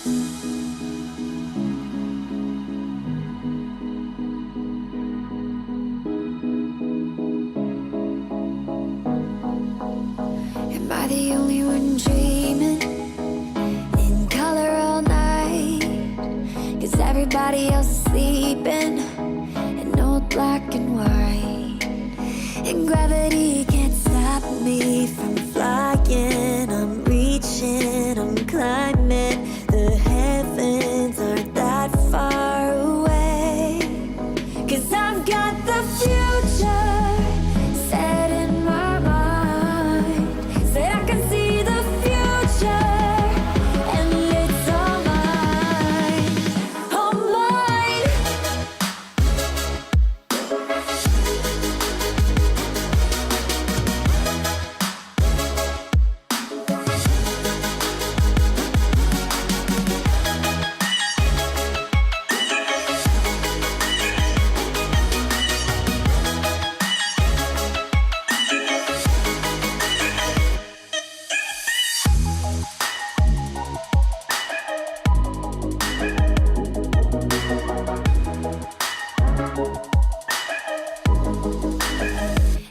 Am I the only one dreaming in color all night? 'Cause everybody else is sleeping in old black and white. And gravity can't stop me from flying. I'm reaching, I'm climbing. The heavens aren't that far away. 'Cause I've got the future set in my mind. Said I can see the future, and it's all mine, all mine.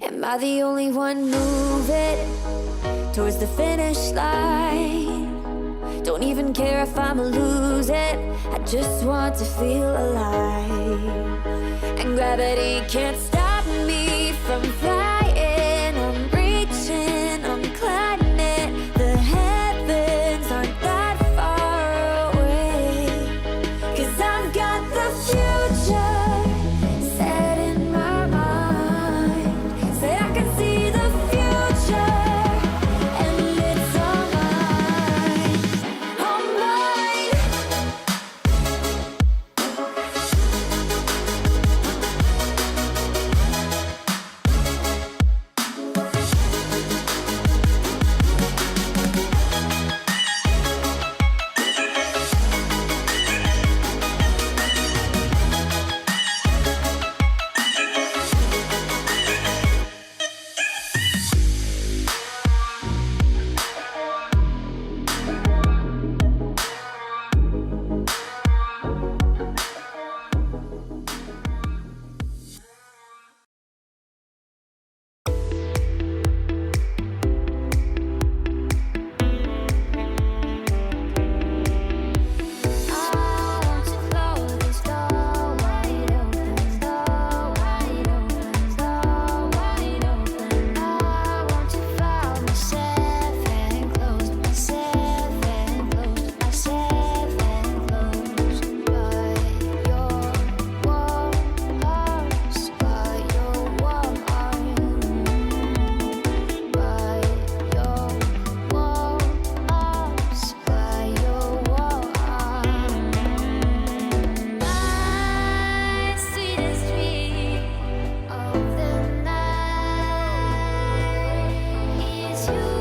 Am I the only one moving towards the finish line? Don't even care if I'ma lose it, I just want to feel alive. And gravity can't stop me from flying. I'm reaching, I'm climbing. The heavens aren't that far away. 'Cause I've got the future set in my mind. Say I can see the future, and it's all mine, all mine. You